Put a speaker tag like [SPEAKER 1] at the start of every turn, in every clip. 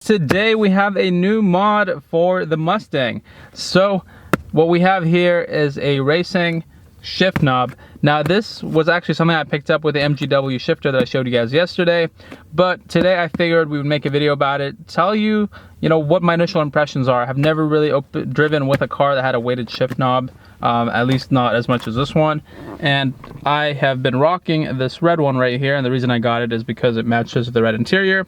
[SPEAKER 1] Today we have a new mod for the Mustang. So what we have here is a racing shift knob. Now this was actually something I picked up with the MGW shifter that I showed you guys yesterday, but today I figured we would make a video about it, tell you, what my initial impressions are. I've never really driven with a car that had a weighted shift knob, at least not as much as this one, and I have been rocking this red one right here, and the reason I got it is because it matches the red interior.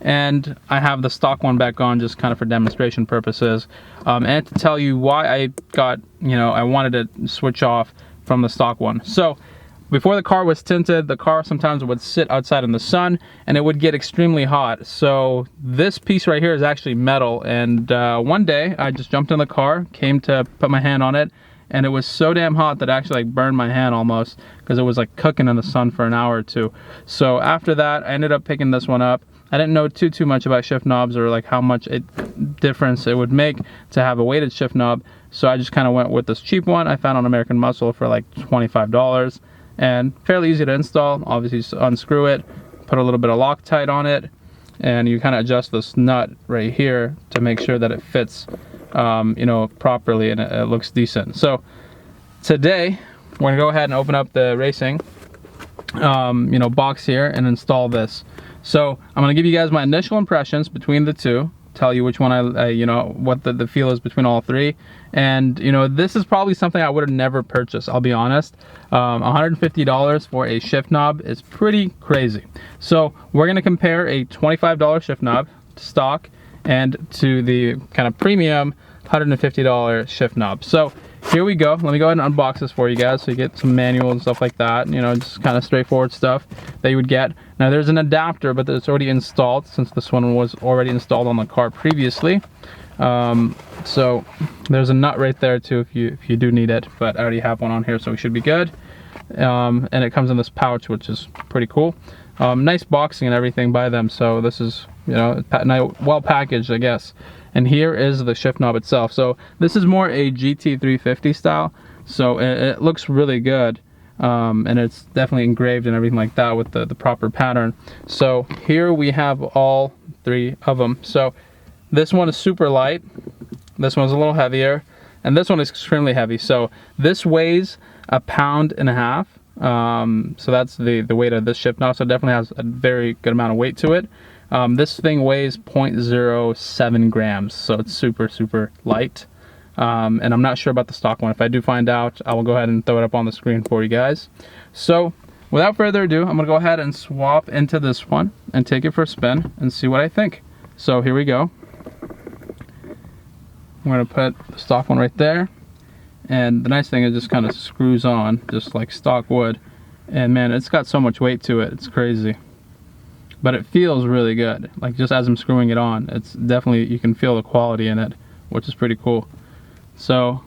[SPEAKER 1] And I have the stock one back on just kind of for demonstration purposes, and to tell you why I got, I wanted to switch off from the stock one. So before the car was tinted, the car sometimes would sit outside in the sun and it would get extremely hot. So this piece right here is actually metal, and one day I just jumped in the car, came to put my hand on it, and it was so damn hot that it actually burned my hand almost, because it was cooking in the sun for an hour or two. So after that I ended up picking this one up. I didn't know too much about shift knobs or how much difference it would make to have a weighted shift knob. So I just kind of went with this cheap one I found on American Muscle for $25, and fairly easy to install. Obviously just unscrew it, put a little bit of Loctite on it, and you kind of adjust this nut right here to make sure that it fits properly and it looks decent. So today we're gonna go ahead and open up the racing box here and install this. So I'm gonna give you guys my initial impressions between the two, tell you which one what the feel is between all three. And this is probably something I would have never purchased, I'll be honest. $150 for a shift knob is pretty crazy. So we're gonna compare a $25 shift knob to stock and to the kind of premium $150 shift knob. So here we go. Let me go ahead and unbox this for you guys so you get some manual and stuff like that, just kind of straightforward stuff that you would get. Now there's an adapter, but it's already installed since this one was already installed on the car previously. So there's a nut right there too if you do need it, but I already have one on here, so we should be good. And it comes in this pouch, which is pretty cool. Nice boxing and everything by them, so this is well packaged, I guess. And here is the shift knob itself. So this is more a GT 350 style, so it looks really good, and it's definitely engraved and everything like that with the proper pattern. So here we have all three of them. So this one is super light, this one's a little heavier, and this one is extremely heavy. So this weighs 1.5 pounds. So that's the weight of this shift knob, so it definitely has a very good amount of weight to it. This thing weighs 0.07 grams, so it's super light. And I'm not sure about the stock one. If I do find out, I will go ahead and throw it up on the screen for you guys. So without further ado, I'm gonna go ahead and swap into this one and take it for a spin and see what I think. So here we go. I'm gonna put the stock one right there, and the nice thing is it just kind of screws on just like stock would, and man, it's got so much weight to it, it's crazy. But it feels really good. Just as I'm screwing it on, it's definitely, you can feel the quality in it, which is pretty cool. So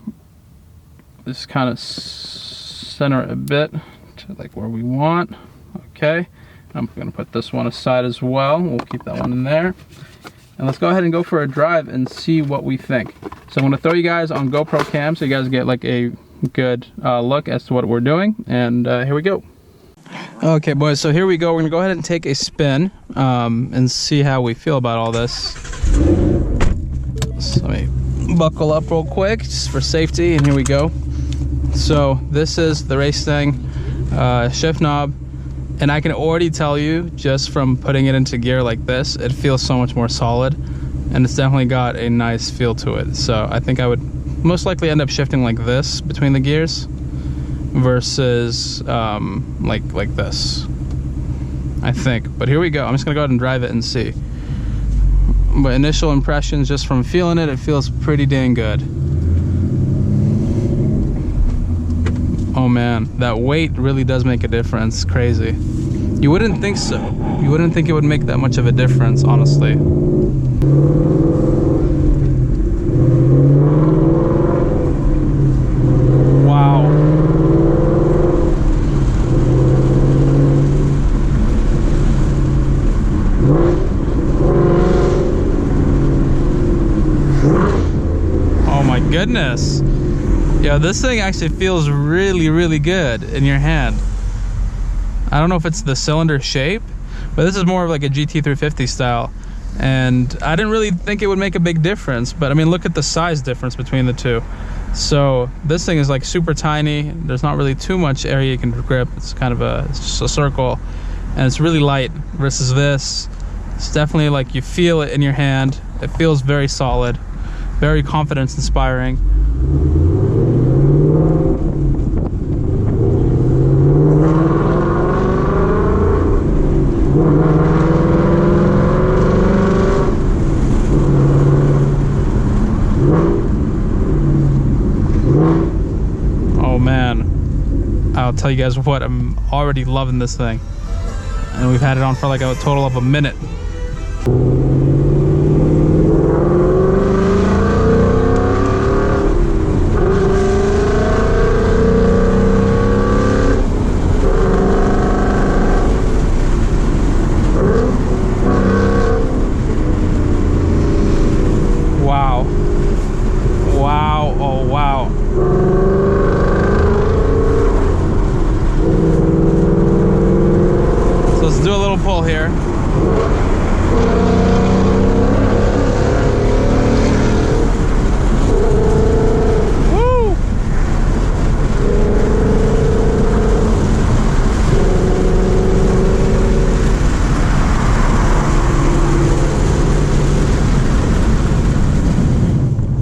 [SPEAKER 1] just kind of center it a bit to where we want. Okay, I'm gonna put this one aside as well. We'll keep that one in there. And let's go ahead and go for a drive and see what we think. So I'm gonna throw you guys on GoPro cam so you guys get a good look as to what we're doing. And here we go. Okay boys, so here we go. We're gonna go ahead and take a spin and see how we feel about all this. So let me buckle up real quick just for safety, and here we go. So this is the racing shift knob, and I can already tell you just from putting it into gear like this, it feels so much more solid, and it's definitely got a nice feel to it. So I think I would most likely end up shifting like this between the gears versus like this, I think. But here we go. I'm just gonna go ahead and drive it and see. But initial impressions, just from feeling it, it feels pretty dang good. Oh man, that weight really does make a difference. Crazy. You wouldn't think so. You wouldn't think it would make that much of a difference, honestly. Goodness, yeah, this thing actually feels really good in your hand. I don't know if it's the cylinder shape, but this is more of a GT350 style, And I didn't really think it would make a big difference, but I mean, look at the size difference between the two. So this thing is like super tiny. There's not really too much area you can grip. It's kind of it's just a circle, and it's really light versus this. It's definitely like you feel it in your hand. It feels very solid, very confidence inspiring. Oh man, I'll tell you guys what, I'm already loving this thing. And we've had it on for like a total of a minute. Wow. Wow, oh wow. So let's do a little pull here. Woo!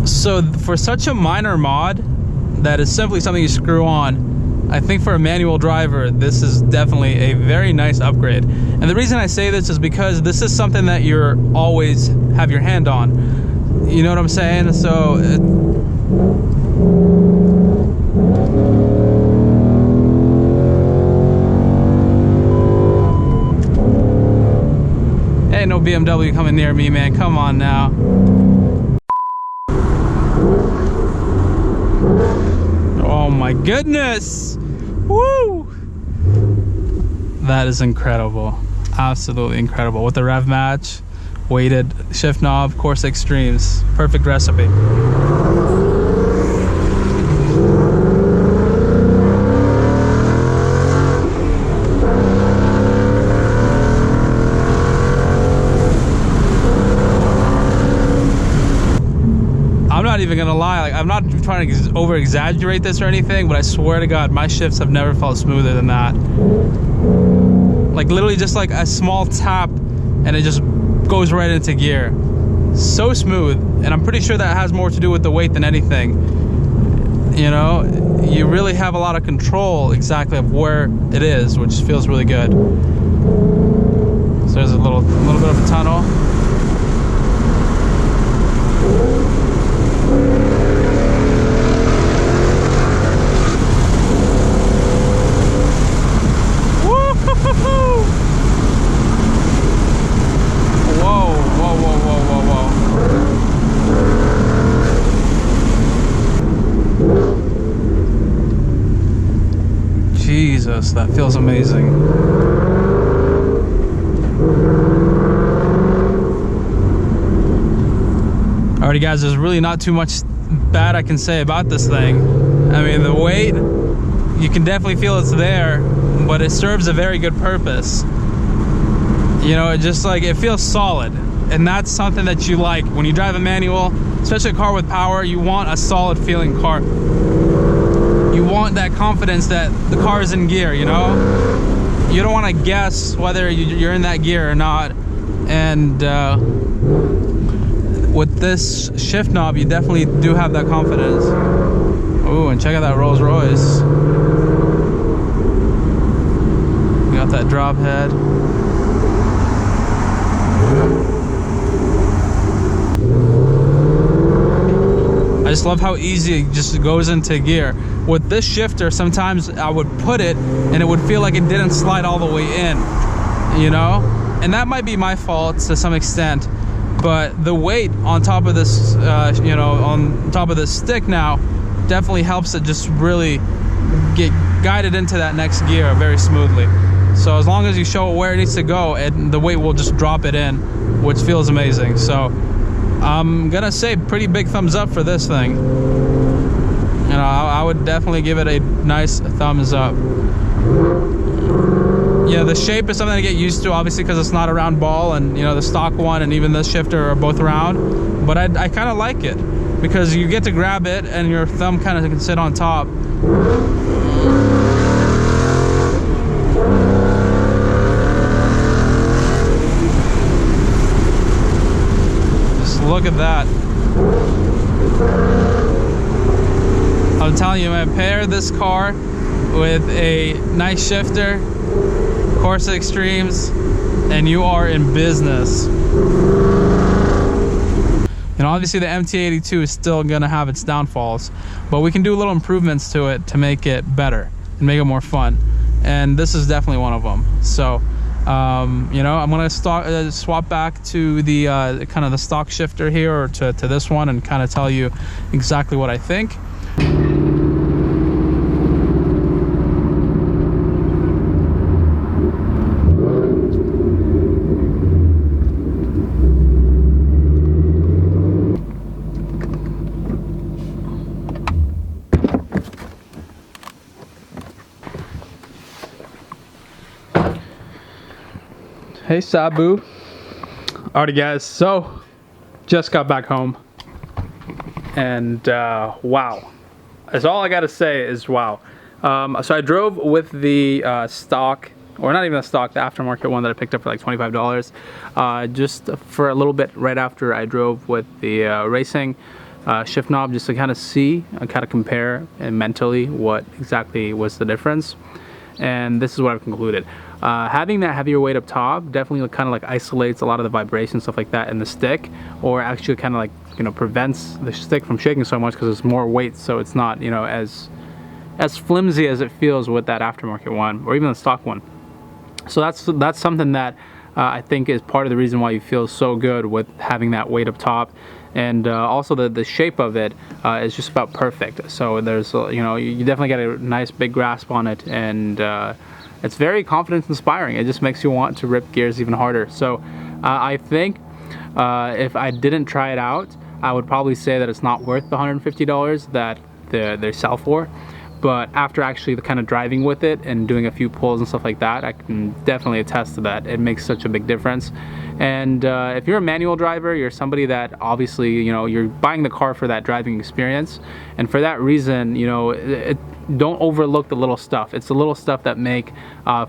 [SPEAKER 1] So for such a minor mod that is simply something you screw on, I think for a manual driver, this is definitely a very nice upgrade. And the reason I say this is because this is something that you're always have your hand on. You know what I'm saying? So ain't no BMW coming near me, man. Come on now. Oh my goodness! Woo! That is incredible. Absolutely incredible. With the rev match, weighted shift knob, Corsa Extremes. Perfect recipe. I'm not even gonna lie, like, I'm not trying to over exaggerate this or anything, but I swear to God, my shifts have never felt smoother than that. Like literally just like a small tap and it just goes right into gear. So smooth, and I'm pretty sure that has more to do with the weight than anything. You know, you really have a lot of control exactly of where it is, which feels really good. So there's a little bit of a tunnel. Jesus, that feels amazing. Alrighty guys, there's really not too much bad I can say about this thing. I mean, the weight, you can definitely feel it's there, but it serves a very good purpose. You know, it just like, it feels solid. And that's something that you like. When you drive a manual, especially a car with power, you want a solid feeling car. You want that confidence that the car is in gear, you know? You don't want to guess whether you're in that gear or not. And with this shift knob, you definitely do have that confidence. Ooh, and check out that Rolls Royce. We got that drop head. I just love how easy it just goes into gear. With this shifter, sometimes I would put it and it would feel like it didn't slide all the way in, you know? And that might be my fault to some extent, but the weight on top of this, you know, on top of this stick now definitely helps it just really get guided into that next gear very smoothly. So as long as you show it where it needs to go, the weight will just drop it in, which feels amazing. So I'm gonna say pretty big thumbs up for this thing. You know, I would definitely give it a nice thumbs up. Yeah, the shape is something to get used to, obviously, because it's not a round ball, and you know, the stock one and even this shifter are both round. But I kind of like it because you get to grab it and your thumb kind of can sit on top. Just look at that. I'm telling you, man, pair this car with a nice shifter, Corsa Extremes, and you are in business. You know, obviously the MT82 is still gonna have its downfalls, but we can do little improvements to it to make it better and make it more fun. And this is definitely one of them. So, you know, I'm gonna swap back to the kind of the stock shifter here, or to this one, and kind of tell you exactly what I think. Hey Sabu. Alrighty guys, so just got back home, and wow, that's all I gotta say is wow. So I drove with the stock, or not even the stock, the aftermarket one that I picked up for like $25, just for a little bit right after I drove with the racing shift knob, just to kind of see and kind of compare and mentally what exactly was the difference. And this is what I've concluded. Having that heavier weight up top definitely kind of like isolates a lot of the vibration, stuff like that in the stick, or actually kind of like, you know, prevents the stick from shaking so much because it's more weight, so it's not, you know, as flimsy as it feels with that aftermarket one or even the stock one. So that's something that I think is part of the reason why you feel so good with having that weight up top. And also the shape of it is just about perfect. So there's, you know, you definitely get a nice big grasp on it, and it's very confidence inspiring. It just makes you want to rip gears even harder. So I think if I didn't try it out, I would probably say that it's not worth the $150 that they sell for. But after actually kind of driving with it and doing a few pulls and stuff like that, I can definitely attest to that. It makes such a big difference. And if you're a manual driver, you're somebody that obviously, you know, you're buying the car for that driving experience. And for that reason, you know, don't overlook the little stuff. It's the little stuff that make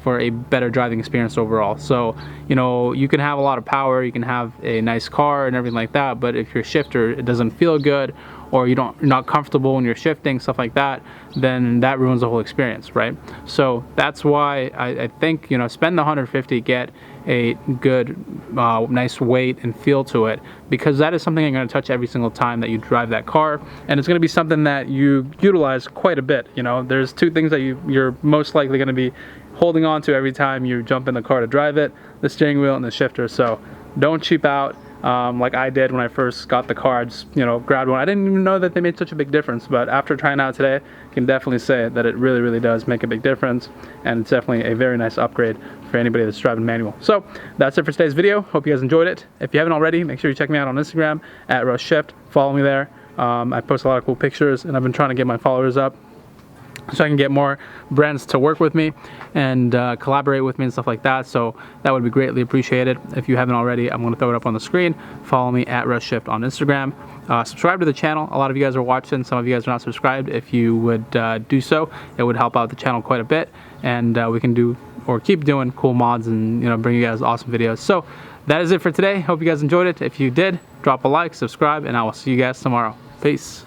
[SPEAKER 1] for a better driving experience overall. So, you know, you can have a lot of power, you can have a nice car and everything like that, but if your shifter, it doesn't feel good, or you're not comfortable when you're shifting, stuff like that, then that ruins the whole experience, right? So that's why I think, you know, spend the $150, get a good, nice weight and feel to it, because that is something you're going to touch every single time that you drive that car, and it's going to be something that you utilize quite a bit. You know, there's two things that you're most likely going to be holding on to every time you jump in the car to drive it: the steering wheel and the shifter. So don't cheap out. Like I did when I first got the car. I just, you know, grabbed one. I didn't even know that they made such a big difference, but after trying it out today, I can definitely say that it really, really does make a big difference, and it's definitely a very nice upgrade for anybody that's driving manual. So that's it for today's video. Hope you guys enjoyed it. If you haven't already, make sure you check me out on Instagram at @RushShift. Follow me there. I post a lot of cool pictures, and I've been trying to get my followers up so I can get more brands to work with me and collaborate with me and stuff like that. So that would be greatly appreciated. If you haven't already, I'm going to throw it up on the screen. Follow me at @RushShift on Instagram. Subscribe to the channel. A lot of you guys are watching. Some of you guys are not subscribed. If you would do so, it would help out the channel quite a bit, and we can do or keep doing cool mods and, you know, bring you guys awesome videos. So that is it for today. Hope you guys enjoyed it. If you did, drop a like, subscribe, and I will see you guys tomorrow. Peace.